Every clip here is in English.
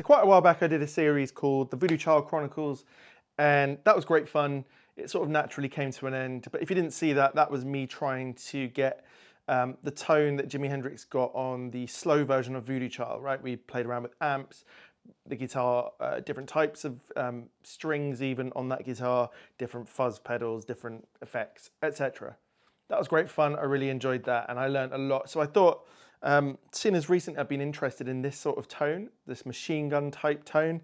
quite a while back, I did a series called the Voodoo Child Chronicles, and that was great fun. It sort of naturally came to an end. But if you didn't see that, that was me trying to get the tone that Jimi Hendrix got on the slow version of Voodoo Child, right? We played around with amps, the guitar, different types of strings even on that guitar, different fuzz pedals, different effects, etc. That was great fun. I really enjoyed that, and I learned a lot. So I thought, seeing as recently I've been interested in this sort of tone, this machine gun type tone,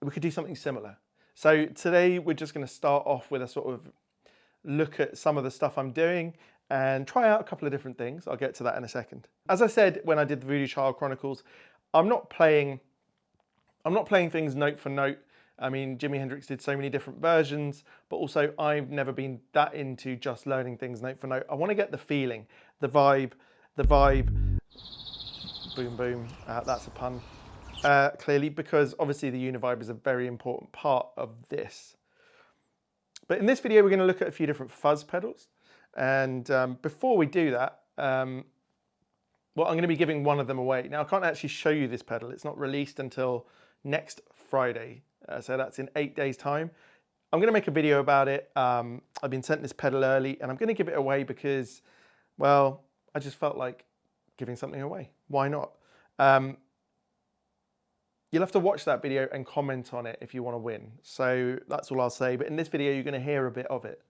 we could do something similar. So today we're just going to start off with a sort of look at some of the stuff I'm doing and try out a couple of different things. I'll get to that in a second. As I said when I did the Voodoo Child Chronicles, I'm not playing things note for note. I mean, Jimi Hendrix did so many different versions, but also I've never been that into just learning things note for note. I want to get the feeling, the vibe, boom, boom, that's a pun, clearly, because obviously the univibe is a very important part of this. But in this video, we're going to look at a few different fuzz pedals. And before we do that, well, I'm going to be giving one of them away. Now, I can't actually show you this pedal. It's not released until next Friday. So that's in 8 days' time. I'm going to make a video about it. I've been sent this pedal early, and I'm going to give it away because, well, I just felt like giving something away. Why not? You'll have to watch that video and comment on it if you want to win. So that's all I'll say. But in this video, you're going to hear a bit of it.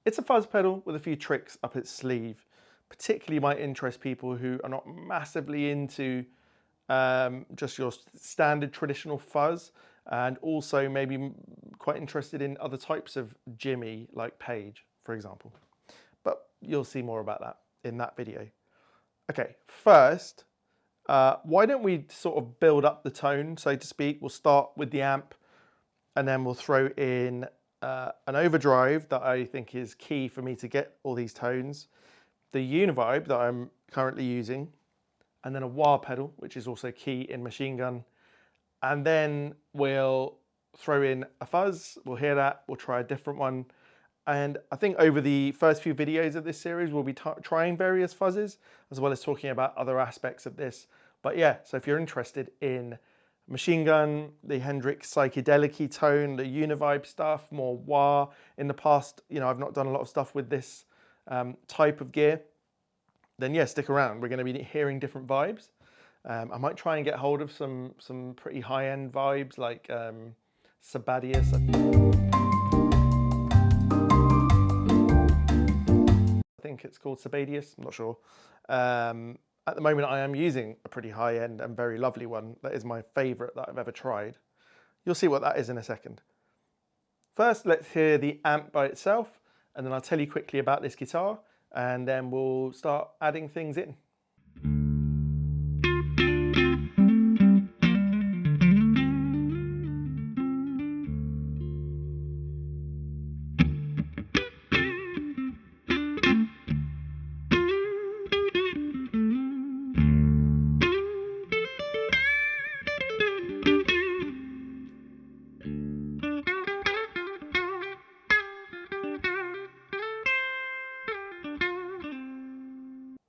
It's a fuzz pedal with a few tricks up its sleeve. Particularly might interest people who are not massively into just your standard traditional fuzz, and also maybe quite interested in other types of Jimi, like Page, for example. But you'll see more about that in that video. Okay, first, why don't we sort of build up the tone, so to speak. We'll start with the amp, and then we'll throw in an overdrive that I think is key for me to get all these tones, the univibe that I'm currently using, and then a wah pedal, which is also key in machine gun. And then we'll throw in a fuzz, we'll hear that, we'll try a different one. And I think over the first few videos of this series, we'll be trying various fuzzes, as well as talking about other aspects of this. But yeah, so if you're interested in machine gun, the Hendrix psychedelic-y tone, the univibe stuff, more wah. In the past, you know, I've not done a lot of stuff with this type of gear. Then yeah, stick around. We're going to be hearing different vibes. I might try and get hold of some pretty high-end vibes like Sabadius. I think it's called Sabadius. I'm not sure. At the moment, I am using a pretty high-end and very lovely one. That is my favorite that I've ever tried. You'll see what that is in a second. First, let's hear the amp by itself, and then I'll tell you quickly about this guitar, and then we'll start adding things in.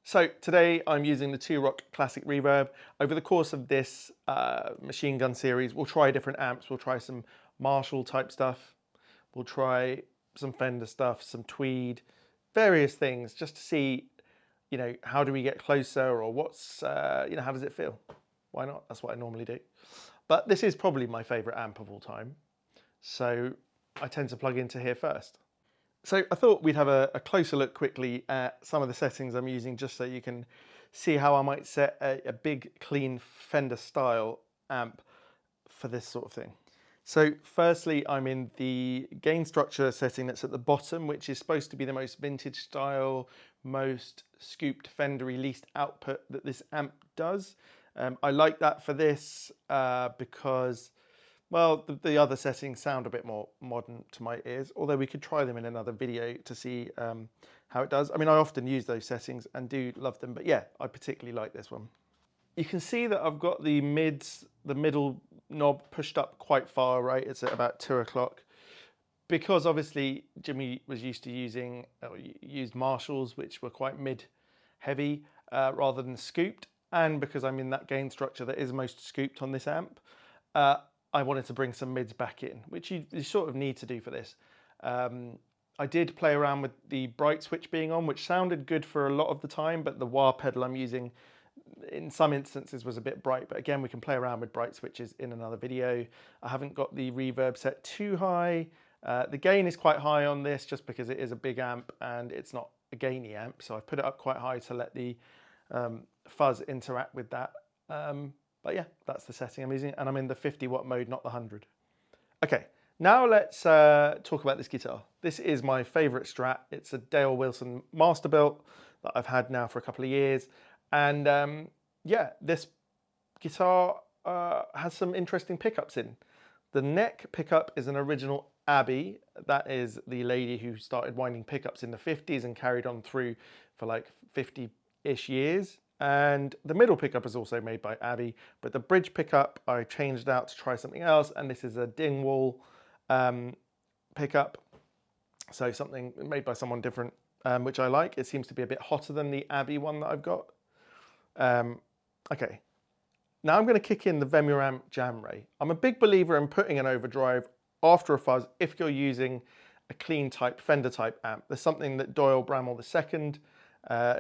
So today I'm using the 2-Rock Classic Reverb. Over the course of this machine gun series, we'll try different amps. We'll try some Marshall type stuff. We'll try some Fender stuff, some Tweed, various things, just to see, you know, how do we get closer, or what's, you know, how does it feel? Why not? That's what I normally do. But this is probably my favorite amp of all time. So I tend to plug into here first. So I thought we'd have a closer look quickly at some of the settings I'm using, just so you can see how I might set a big, clean Fender style amp for this sort of thing. So firstly, I'm in the gain structure setting that's at the bottom, which is supposed to be the most vintage style, most scooped Fender-y, least output that this amp does. I like that for this because, well, the other settings sound a bit more modern to my ears, although we could try them in another video to see how it does. I mean, I often use those settings and do love them, but yeah, I particularly like this one. You can see that I've got the middle knob pushed up quite far, right? It's at about 2 o'clock. Because obviously Jimi was used to used Marshalls, which were quite mid-heavy rather than scooped, and because I'm in that gain structure that is most scooped on this amp, I wanted to bring some mids back in, which you sort of need to do for this. I did play around with the bright switch being on, which sounded good for a lot of the time, but the wah pedal I'm using in some instances was a bit bright. But again, we can play around with bright switches in another video. I haven't got the reverb set too high. The gain is quite high on this just because it is a big amp and it's not a gainy amp. So I've put it up quite high to let the fuzz interact with that. But yeah, that's the setting I'm using, and I'm in the 50 watt mode, not the 100. Okay, now let's talk about this guitar. This is my favorite Strat. It's a Dale Wilson Masterbuilt that I've had now for a couple of years. And yeah, this guitar has some interesting pickups in. The neck pickup is an original Abbey. That is the lady who started winding pickups in the 50s and carried on through for like 50-ish years. And the middle pickup is also made by Abbey, but the bridge pickup I changed out to try something else, and this is a Dingwall pickup, so something made by someone different, which I like. It seems to be a bit hotter than the Abbey one that I've got. Okay, now I'm going to kick in the Vemuramp Jam Ray. I'm a big believer in putting an overdrive after a fuzz if you're using a clean type, Fender type amp. There's something that Doyle Bramall II,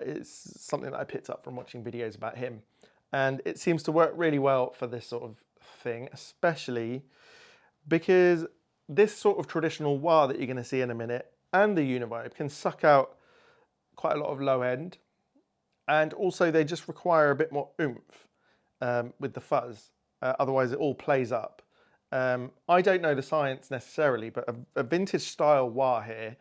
it's something that I picked up from watching videos about him, and it seems to work really well for this sort of thing, especially because this sort of traditional wah that you're going to see in a minute and the Univibe can suck out quite a lot of low end, and also they just require a bit more oomph with the fuzz, otherwise it all plays up. I don't know the science necessarily, but a vintage style wah here,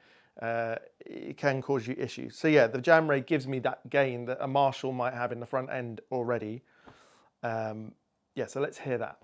it can cause you issues. So yeah, the Jam Ray gives me that gain that a Marshall might have in the front end already. Yeah, so let's hear that.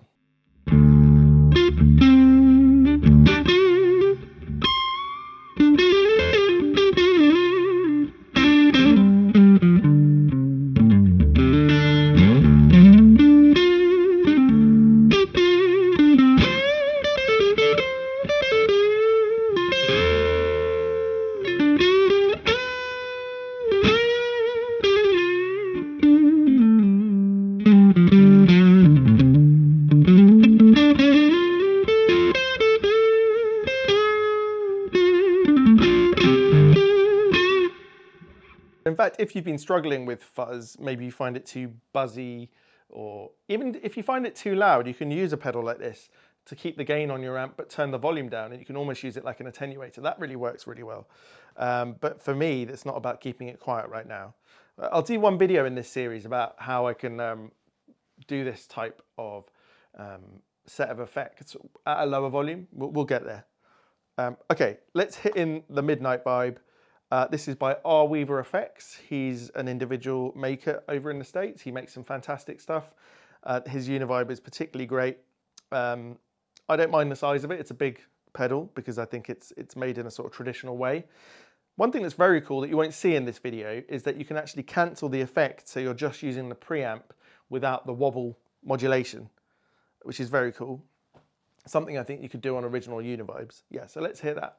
In fact, if you've been struggling with fuzz, maybe you find it too buzzy, or even if you find it too loud, you can use a pedal like this to keep the gain on your amp but turn the volume down, and you can almost use it like an attenuator. That really works really well. But for me, it's not about keeping it quiet right now. I'll do one video in this series about how I can do this type of set of effects at a lower volume. We'll get there. Okay, let's hit in the Midnight Vibe. This is by R. Weaver Effects. He's an individual maker over in the States. He makes some fantastic stuff. His Univibe is particularly great. I don't mind the size of it. It's a big pedal because I think it's made in a sort of traditional way. One thing that's very cool that you won't see in this video is that you can actually cancel the effect, so you're just using the preamp without the wobble modulation, which is very cool. Something I think you could do on original Univibes. Yeah, so let's hear that.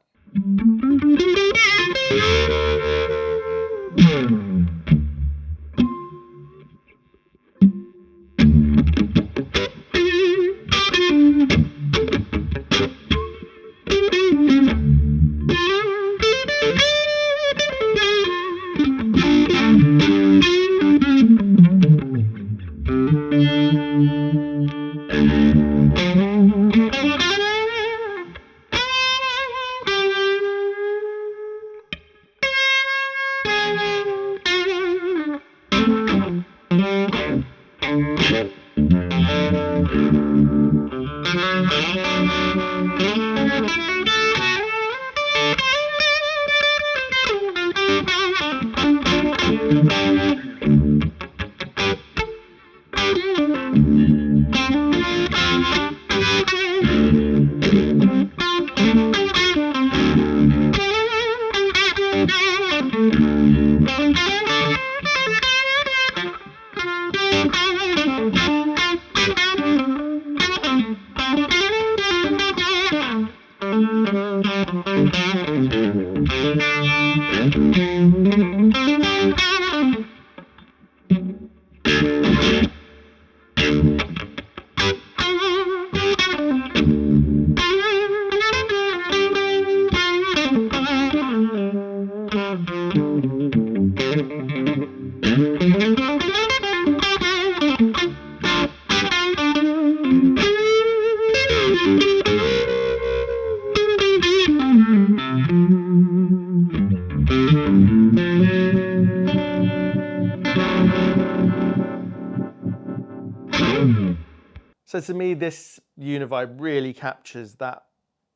So to me, this Univibe really captures that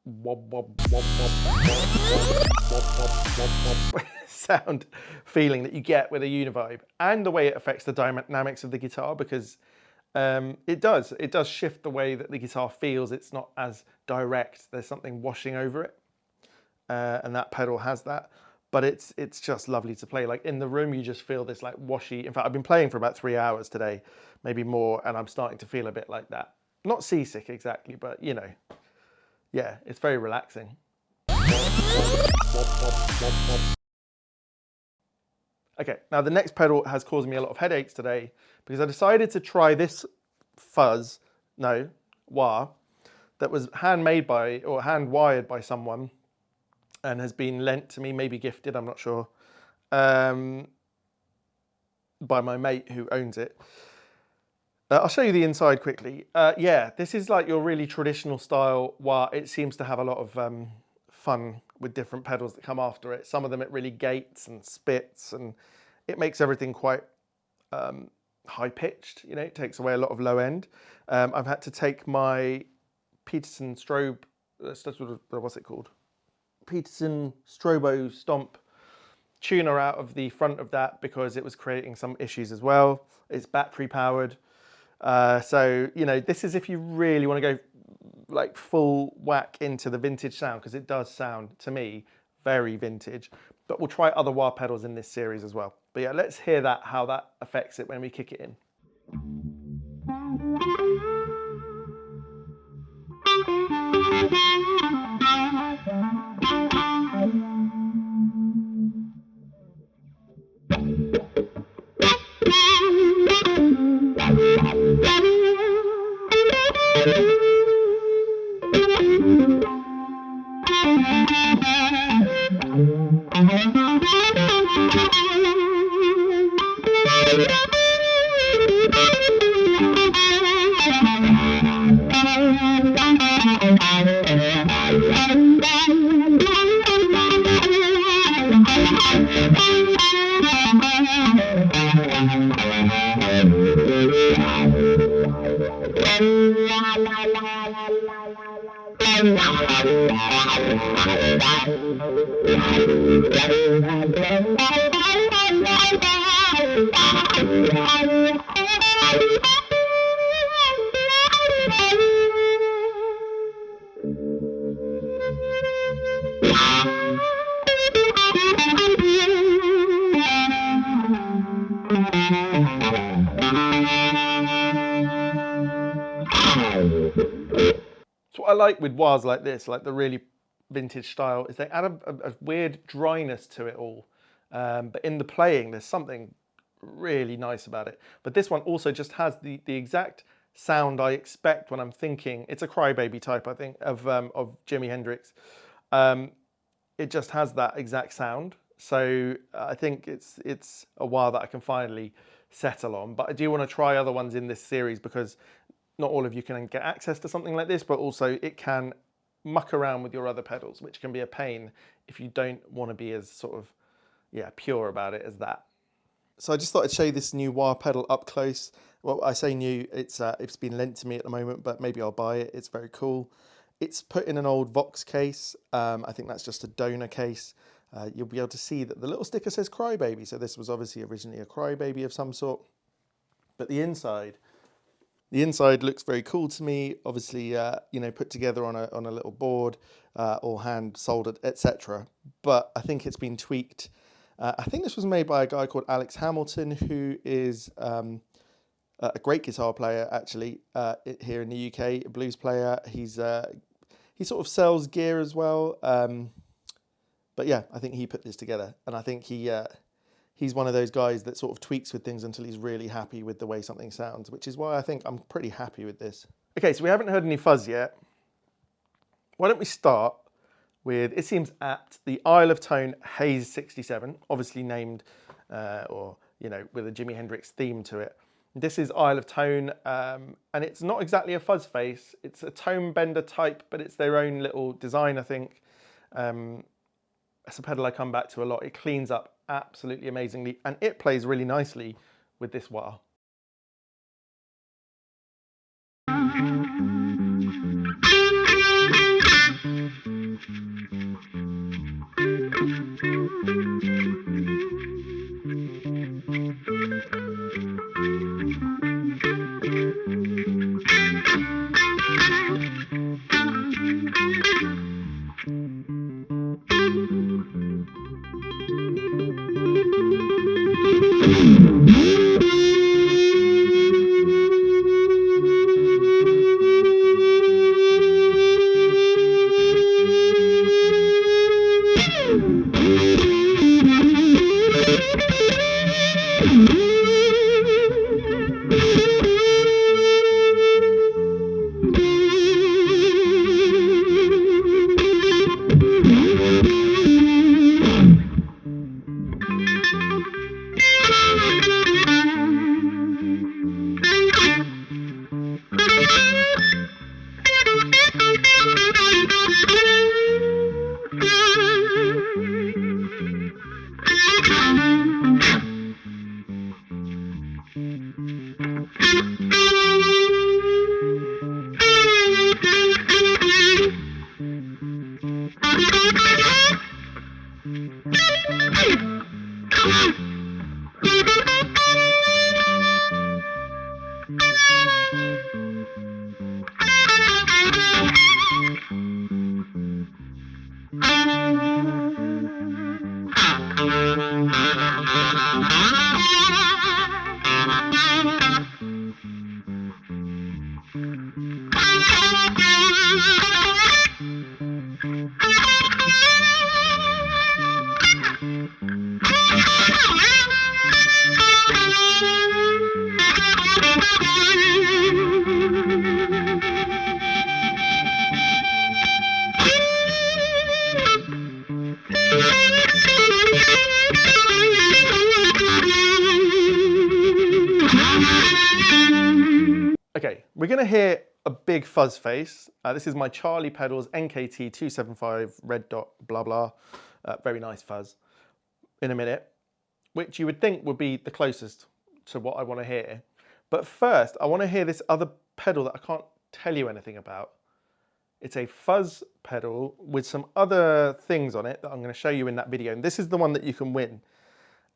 wob, wob, wob, wob, wob, wob, wob, wob, wob sound feeling that you get with a Univibe, and the way it affects the dynamics of the guitar, because it does shift the way that the guitar feels. It's not as direct. There's something washing over it, and that pedal has that. But it's just lovely to play. Like in the room, you just feel this like washy. In fact, I've been playing for about 3 hours today, maybe more, and I'm starting to feel a bit like that. Not seasick exactly, but you know, yeah, it's very relaxing. Okay, now the next pedal has caused me a lot of headaches today because I decided to try this fuzz, no, wah, that was handmade by, or hand wired by someone and has been lent to me, maybe gifted, I'm not sure, by my mate who owns it. I'll show you the inside quickly. Yeah, this is like your really traditional style wah. It seems to have a lot of fun with different pedals that come after it. Some of them it really gates and spits, and it makes everything quite high pitched. You know, it takes away a lot of low end. I've had to take my Peterson strobe, what's it called? Peterson Strobo Stomp tuner out of the front of that because it was creating some issues as well. It's battery powered. So, you know, this is if you really want to go like full whack into the vintage sound, because it does sound, to me, very vintage. But we'll try other wah pedals in this series as well. But yeah, let's hear that, how that affects it when we kick it in. So what I like with wahs like this, like the really vintage style, is they add a weird dryness to it all. But in the playing, there's something really nice about it. But this one also just has the exact sound I expect when I'm thinking. It's a crybaby type, I think, of Jimi Hendrix. It just has that exact sound. So I think it's a wah that I can finally settle on. But I do want to try other ones in this series because not all of you can get access to something like this, but also it can muck around with your other pedals, which can be a pain if you don't want to be as sort of, yeah, pure about it as that. So I just thought I'd show you this new wah pedal up close. Well, I say new, it's been lent to me at the moment, but maybe I'll buy it. It's very cool. It's put in an old Vox case. I think that's just a donor case. You'll be able to see that the little sticker says Crybaby. So this was obviously originally a Crybaby of some sort. But the inside looks very cool to me. Obviously, you know, put together on a little board, or hand soldered, etc. But I think it's been tweaked. I think this was made by a guy called Alex Hamilton, who is a great guitar player, actually, here in the UK, a blues player. He sort of sells gear as well. But yeah, I think he put this together, and I think he's one of those guys that sort of tweaks with things until he's really happy with the way something sounds, which is why I think I'm pretty happy with this. Okay, so we haven't heard any fuzz yet. Why don't we start with, it seems apt, the Isle of Tone Haze67, obviously named, or, you know, with a Jimi Hendrix theme to it. This is Isle of Tone, and it's not exactly a fuzz face. It's a tone bender type, but it's their own little design, I think. It's a pedal I come back to a lot. It cleans up absolutely amazingly, and it plays really nicely with this wah. Okay, we're going to hear a big fuzz face. This is my Charlie Pedals NKT 275 red dot blah blah. Very nice fuzz in a minute, which you would think would be the closest to what I want to hear. But first, I want to hear this other pedal that I can't tell you anything about. It's a fuzz pedal with some other things on it that I'm going to show you in that video. And this is the one that you can win.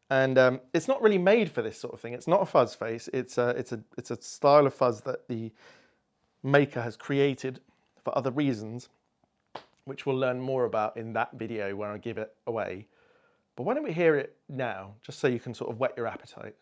And it's not really made for this sort of thing. It's not a fuzz face. It's a style of fuzz that the maker has created for other reasons, which we'll learn more about in that video where I give it away. But why don't we hear it now, just so you can sort of whet your appetite.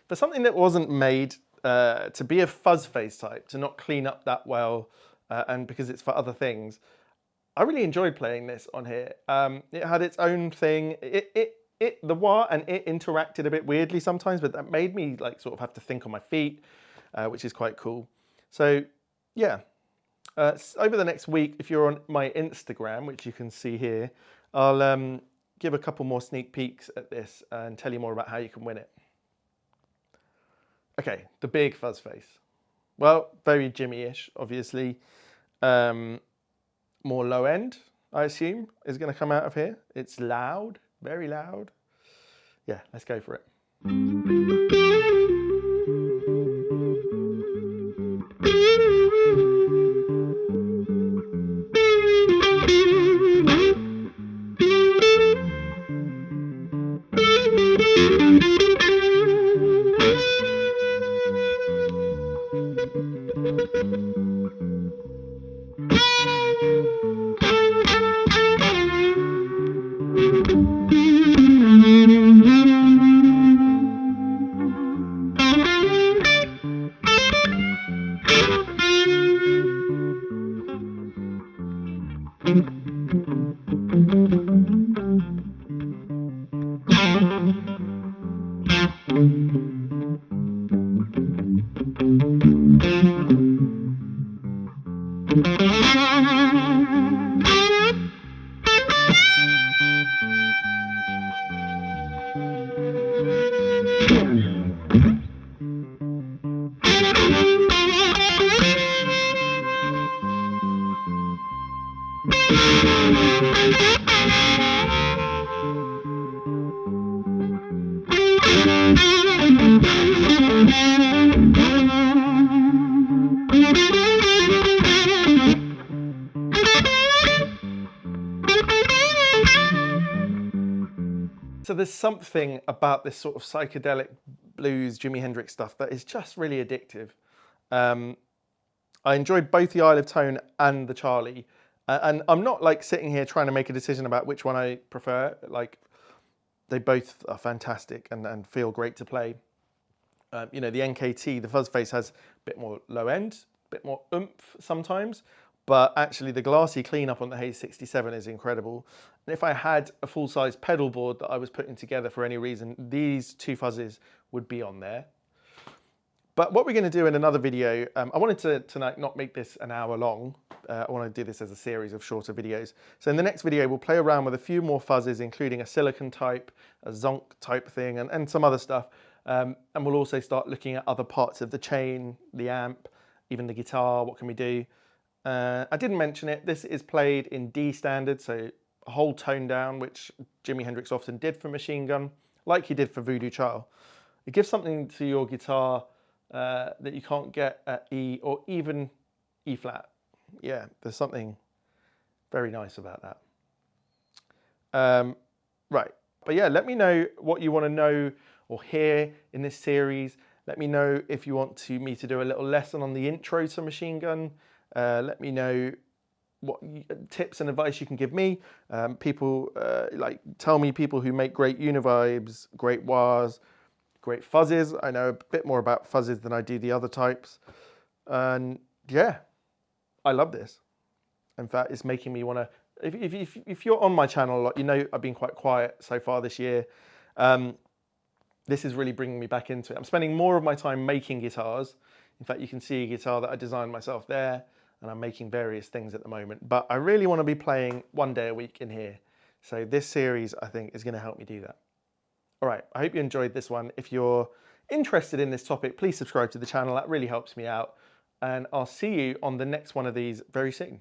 For something that wasn't made to be a fuzz face type, to not clean up that well, and because it's for other things, I really enjoyed playing this on here. It had its own thing. The wah and it interacted a bit weirdly sometimes, but that made me like sort of have to think on my feet, which is quite cool. So yeah, over the next week, if you're on my Instagram, which you can see here, I'll give a couple more sneak peeks at this and tell you more about how you can win it. Okay, the big fuzz face. Well, very Jimmy-ish, obviously. More low end, I assume, is going to come out of here. It's loud, very loud. Yeah, let's go for it. So there's something about this sort of psychedelic blues, Jimi Hendrix stuff that is just really addictive. I enjoyed both the Isle of Tone and the Charlie. And I'm not like sitting here trying to make a decision about which one I prefer. Like, they both are fantastic and feel great to play. You know, the NKT, the fuzz face, has a bit more low end, a bit more oomph sometimes. But actually the glassy cleanup on the Haze67 is incredible. And if I had a full-size pedal board that I was putting together for any reason, these two fuzzes would be on there. But what we're going to do in another video, I wanted to tonight not make this an hour long, I want to do this as a series of shorter videos. So in the next video, we'll play around with a few more fuzzes, including a silicon type, a zonk type thing, and some other stuff. And we'll also start looking at other parts of the chain, the amp, even the guitar. What can we do? I didn't mention it. This is played in D standard, so a whole tone down, which Jimi Hendrix often did for Machine Gun, like he did for Voodoo Child. It gives something to your guitar that you can't get at E or even E flat. Yeah, there's something very nice about that. Right, but yeah, let me know what you want to know or hear in this series. Let me know if you want me to do a little lesson on the intro to Machine Gun. Let me know what tips and advice you can give me. Tell me people who make great univibes, great wahs, great fuzzes. I know a bit more about fuzzes than I do the other types. And yeah, I love this. In fact, it's making me want to, if you're on my channel a lot, you know I've been quite quiet so far this year. This is really bringing me back into it. I'm spending more of my time making guitars. In fact, you can see a guitar that I designed myself there, and I'm making various things at the moment. But I really want to be playing 1 day a week in here. So this series, I think, is going to help me do that. All right, I hope you enjoyed this one. If you're interested in this topic, please subscribe to the channel. That really helps me out. And I'll see you on the next one of these very soon.